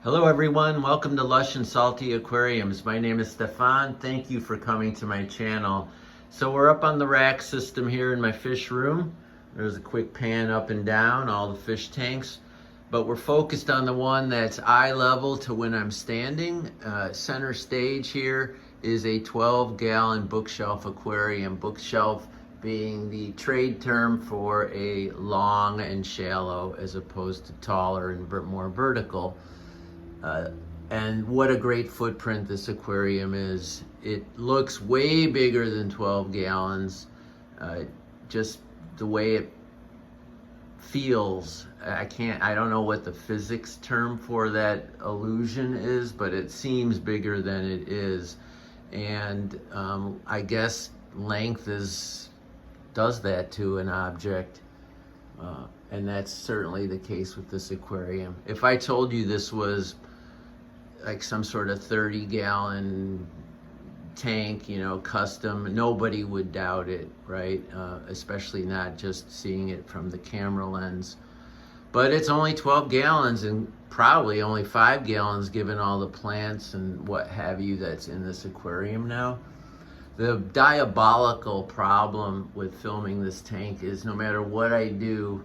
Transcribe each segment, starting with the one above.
Hello everyone, welcome to Lush and Salty Aquariums. My name is Stefan. Thank you for coming to my channel. So we're up on the rack system here in my fish room. There's a quick pan up and down, all the fish tanks. But we're focused on the one that's eye level to when I'm standing. Center stage here is a 12-gallon bookshelf aquarium. Bookshelf being the trade term for a long and shallow as opposed to taller and more vertical. And what a great footprint this aquarium is. It looks way bigger than 12 gallons. Just the way it feels. I don't know what the physics term for that illusion is, but it seems bigger than it is. And I guess length does that to an object. And that's certainly the case with this aquarium. If I told you this was like some sort of 30-gallon tank, custom, nobody would doubt it, right? Especially not just seeing it from the camera lens. But it's only 12 gallons and probably only 5 gallons given all the plants and what have you that's in this aquarium now. The diabolical problem with filming this tank is no matter what I do,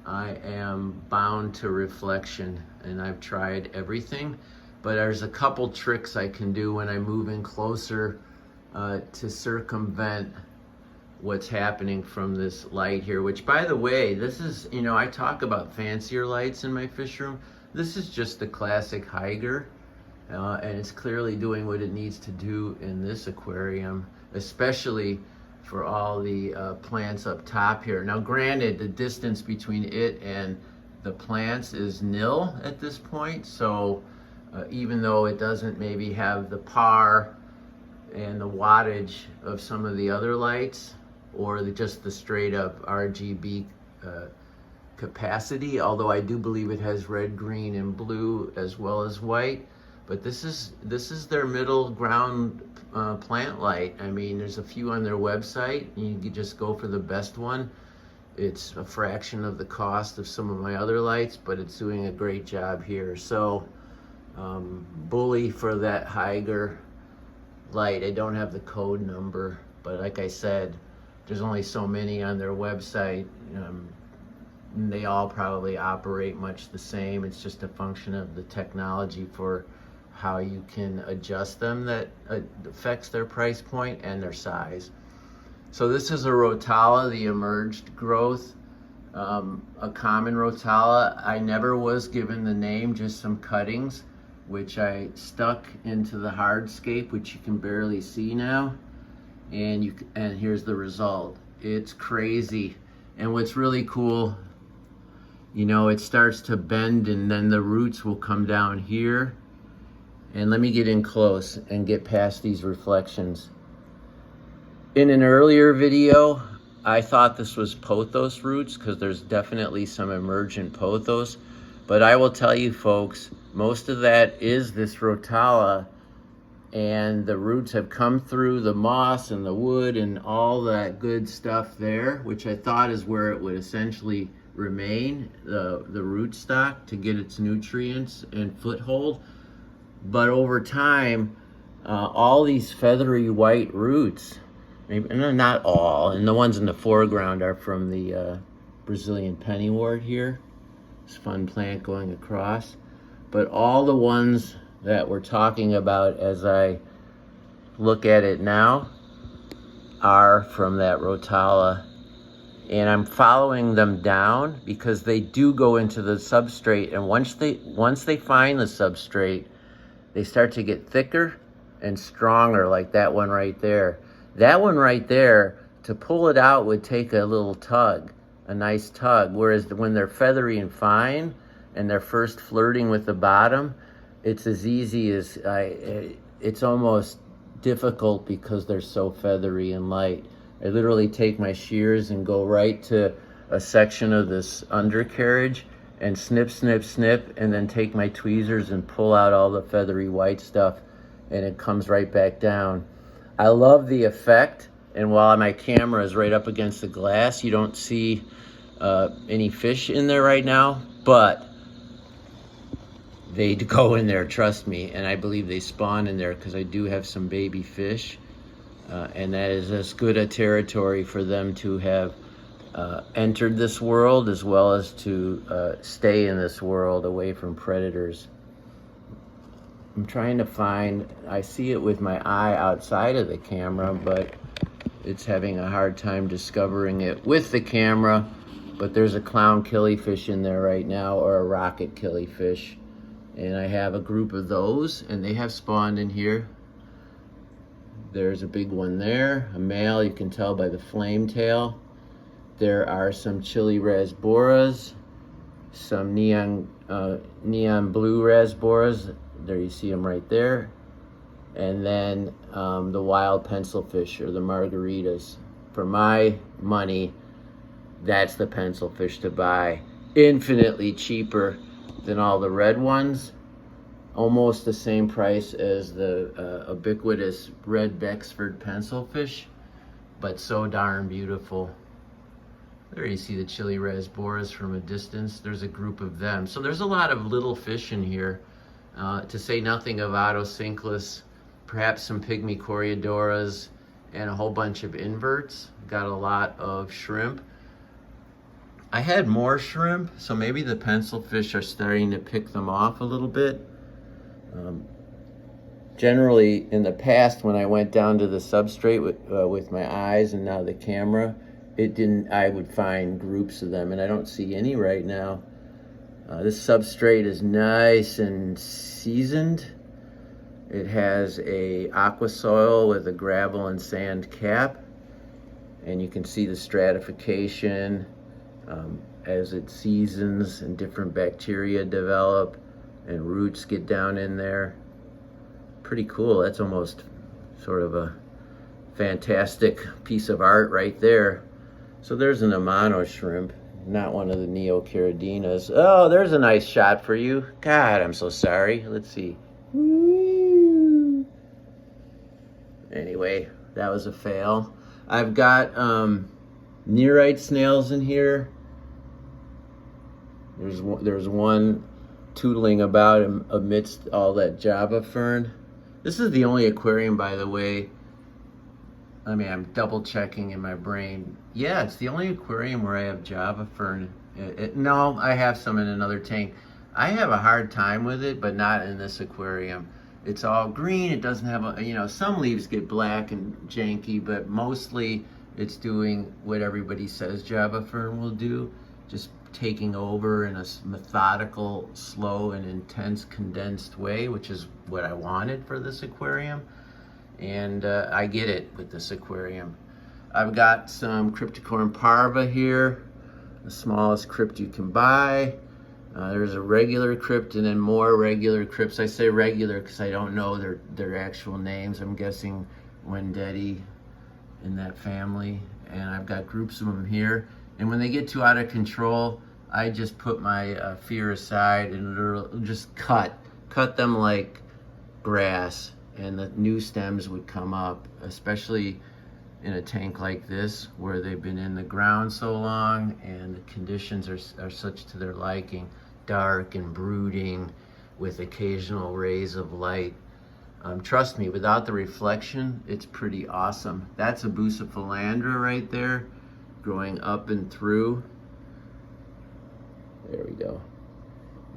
I am bound to reflection, and I've tried everything. But there's a couple tricks I can do when I move in closer to circumvent what's happening from this light here, which by the way, this is, I talk about fancier lights in my fish room. This is just the classic Haiger, and it's clearly doing what it needs to do in this aquarium, especially for all the plants up top here. Now granted, the distance between it and the plants is nil at this point, so even though it doesn't maybe have the par and the wattage of some of the other lights, or just the straight up RGB capacity, although I do believe it has red, green, and blue as well as white. But this is their middle ground plant light. I mean, there's a few on their website. You can just go for the best one. It's a fraction of the cost of some of my other lights, but it's doing a great job here. So bully for that Haiger light. I don't have the code number, but like I said, there's only so many on their website. They all probably operate much the same. It's just a function of the technology for how you can adjust them that affects their price point and their size. So this is a Rotala, the emerged growth, a common Rotala. I never was given the name, just some cuttings, which I stuck into the hardscape, which you can barely see now. And here's the result. It's crazy. And what's really cool, it starts to bend and then the roots will come down here. And let me get in close and get past these reflections. In an earlier video, I thought this was pothos roots because there's definitely some emergent pothos. But I will tell you folks, most of that is this Rotala, and the roots have come through the moss and the wood and all that good stuff there, which I thought is where it would essentially remain, the root stock, to get its nutrients and foothold. But over time, all these feathery white roots, maybe not all, and the ones in the foreground are from the Brazilian pennywort here. It's a fun plant going across. But all the ones that we're talking about as I look at it now are from that Rotala. And I'm following them down because they do go into the substrate, and once they find the substrate, they start to get thicker and stronger, like that one right there. That one right there, to pull it out would take a little tug, a nice tug, whereas when they're feathery and fine and they're first flirting with the bottom, it's as easy as, it's almost difficult because they're so feathery and light. I literally take my shears and go right to a section of this undercarriage and snip, snip, snip, and then take my tweezers and pull out all the feathery white stuff, and it comes right back down. I love the effect, and while my camera is right up against the glass, you don't see any fish in there right now, but they'd go in there, trust me. And I believe they spawn in there because I do have some baby fish. And that is as good a territory for them to have entered this world, as well as to stay in this world away from predators. I'm trying to find, I see it with my eye outside of the camera, but it's having a hard time discovering it with the camera. But there's a clown killifish in there right now, or a rocket killifish. And I have a group of those, and they have spawned in here. There's a big one there, a male, you can tell by the flame tail. There are some chili Rasboras, some neon blue Rasboras. There you see them right there. And then the wild pencilfish, or the margaritas. For my money, that's the pencilfish to buy. Infinitely cheaper than all the red ones. Almost the same price as the ubiquitous red Bexford pencilfish, but so darn beautiful. There you see the chili Rasboras from a distance. There's a group of them. So there's a lot of little fish in here, to say nothing of Otocinclus, perhaps some pygmy Coriodoras, and a whole bunch of inverts. Got a lot of shrimp. I had more shrimp, so maybe the pencilfish are starting to pick them off a little bit. Generally, in the past, when I went down to the substrate with my eyes and now the camera, I would find groups of them, and I don't see any right now. This substrate is nice and seasoned. It has a aqua soil with a gravel and sand cap, and you can see the stratification as it seasons and different bacteria develop and roots get down in there. Pretty cool. That's almost sort of a fantastic piece of art right there. So there's an Amano shrimp, not one of the Neocaridina's. Oh, there's a nice shot for you. God, I'm so sorry. Let's see. Anyway, that was a fail. I've got nearite snails in here. There's one tootling about amidst all that Java fern. This is the only aquarium, by the way. I mean, I'm double checking in my brain. Yeah, it's the only aquarium where I have Java fern. No, I have some in another tank. I have a hard time with it, but not in this aquarium. It's all green. It doesn't have some leaves get black and janky, but mostly it's doing what everybody says Java fern will do, just taking over in a methodical, slow, and intense, condensed way, which is what I wanted for this aquarium. And I get it with this aquarium. I've got some Cryptocorum parva here, the smallest crypt you can buy. There's a regular crypt and then more regular crypts. I say regular because I don't know their actual names. I'm guessing Wendetti in that family. And I've got groups of them here. And when they get too out of control, I just put my fear aside and it'll just cut them like grass, and the new stems would come up, especially in a tank like this where they've been in the ground so long and the conditions are such to their liking, dark and brooding with occasional rays of light. Trust me, without the reflection, it's pretty awesome. That's a Bucephalandra right there, growing up and through. There we go.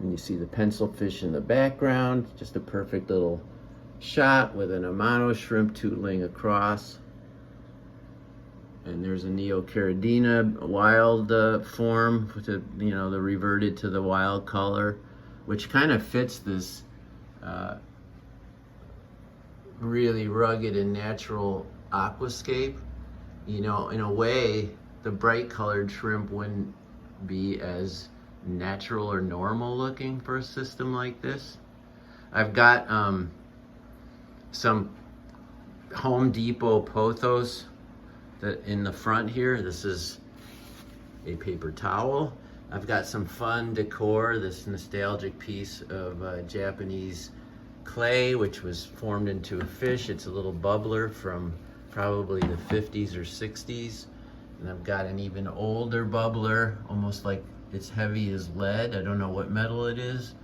And you see the pencilfish in the background, just a perfect little shot with an Amano shrimp tootling across. And there's a Neocaridina wild form, with the reverted to the wild color, which kind of fits this really rugged and natural aquascape. In a way, the bright colored shrimp wouldn't be as natural or normal looking for a system like this. I've got some Home Depot pothos that in the front here. This is a paper towel. I've got some fun decor, this nostalgic piece of Japanese clay, which was formed into a fish. It's a little bubbler from probably the 50s or 60s. And I've got an even older bubbler, almost like it's heavy as lead. I don't know what metal it is.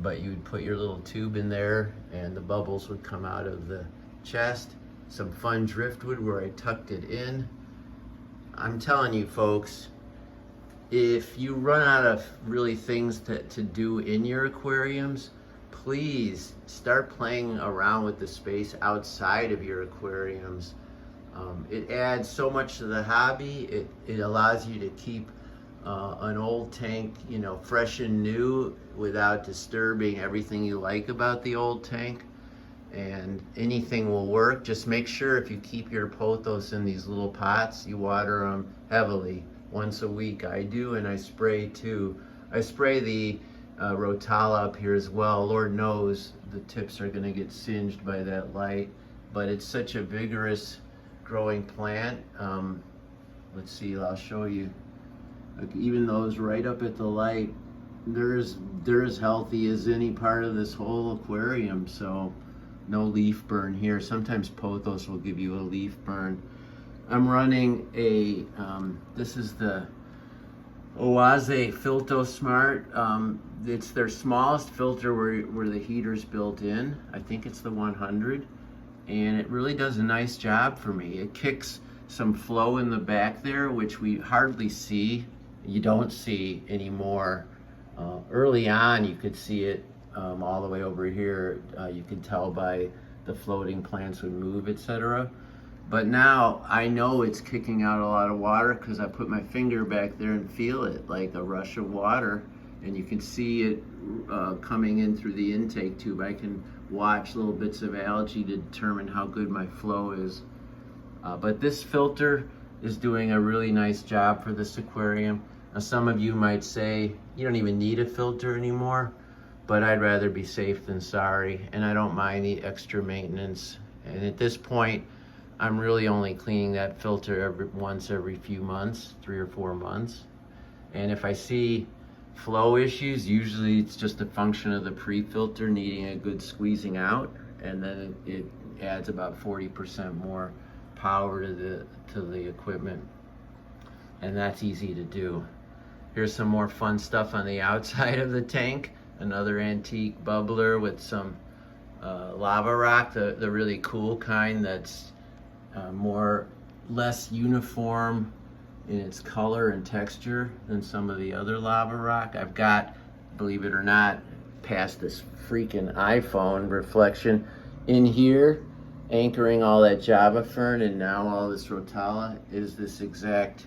but you would put your little tube in there and the bubbles would come out of the chest. Some fun driftwood where I tucked it in. I'm telling you folks, if you run out of really things to do in your aquariums, please start playing around with the space outside of your aquariums. It adds so much to the hobby. It allows you to keep an old tank, you know, fresh and new without disturbing everything you like about the old tank. And anything will work. Just make sure if you keep your pothos in these little pots, you water them heavily once a week. I do, and I spray too. I spray the rotala up here as well. Lord knows the tips are going to get singed by that light, but it's such a vigorous growing plant. Let's see, I'll show you. Like, even those right up at the light, they're as healthy as any part of this whole aquarium. So no leaf burn here. Sometimes pothos will give you a leaf burn. I'm running a, this is the Oase Filto Smart. It's their smallest filter where the heater's built in. I think it's the 100. And it really does a nice job for me. It kicks some flow in the back there, which we hardly see. You don't see anymore. Early on, you could see it all the way over here. You could tell by the floating plants would move, etc. But now I know it's kicking out a lot of water because I put my finger back there and feel it like a rush of water, and you can see it coming in through the intake tube. I can watch little bits of algae to determine how good my flow is. But this filter is doing a really nice job for this aquarium. Now, some of you might say you don't even need a filter anymore, but I'd rather be safe than sorry, and I don't mind the extra maintenance. And at this point, I'm really only cleaning that filter once every few months, 3 or 4 months. And if I see flow issues, usually it's just a function of the pre-filter needing a good squeezing out, and then it adds about 40% more power to the equipment, and that's easy to do. Here's some more fun stuff on the outside of the tank. Another antique bubbler with some lava rock, the really cool kind that's less uniform in its color and texture than some of the other lava rock. I've got, believe it or not, past this freaking iPhone reflection in here, anchoring all that Java fern, and now all this rotala is this exact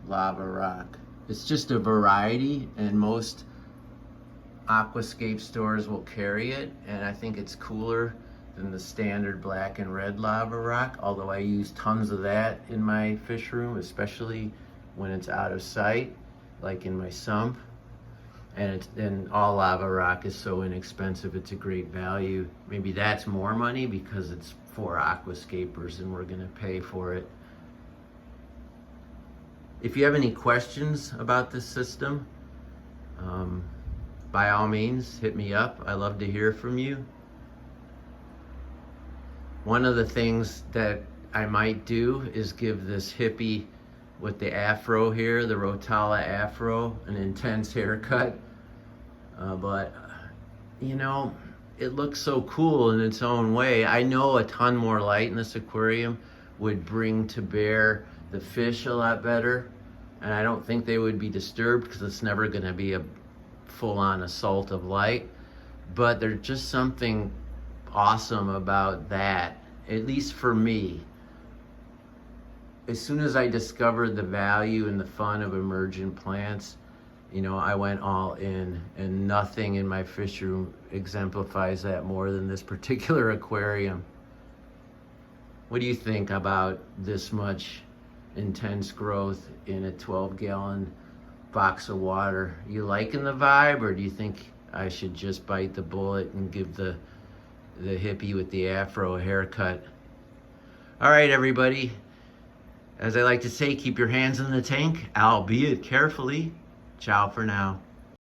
lava rock. It's just a variety, and most aquascape stores will carry it, and I think it's cooler than the standard black and red lava rock, although I use tons of that in my fish room, especially when it's out of sight, like in my sump. And all lava rock is so inexpensive, it's a great value. Maybe that's more money because it's for aquascapers and we're gonna pay for it. If you have any questions about this system, by all means, hit me up. I love to hear from you. One of the things that I might do is give this hippie with the afro here, the Rotala afro, an intense haircut. But, you know, it looks so cool in its own way. I know a ton more light in this aquarium would bring to bear the fish a lot better, and I don't think they would be disturbed because it's never going to be a full-on assault of light. But there's just something awesome about that, at least for me. As soon as I discovered the value and the fun of emergent plants, you know, I went all in, and nothing in my fish room exemplifies that more than this particular aquarium. What do you think about this much intense growth in a 12-gallon box of water? You liking the vibe, or do you think I should just bite the bullet and give the hippie with the afro a haircut? All right, everybody. As I like to say, keep your hands in the tank, albeit carefully. Ciao for now.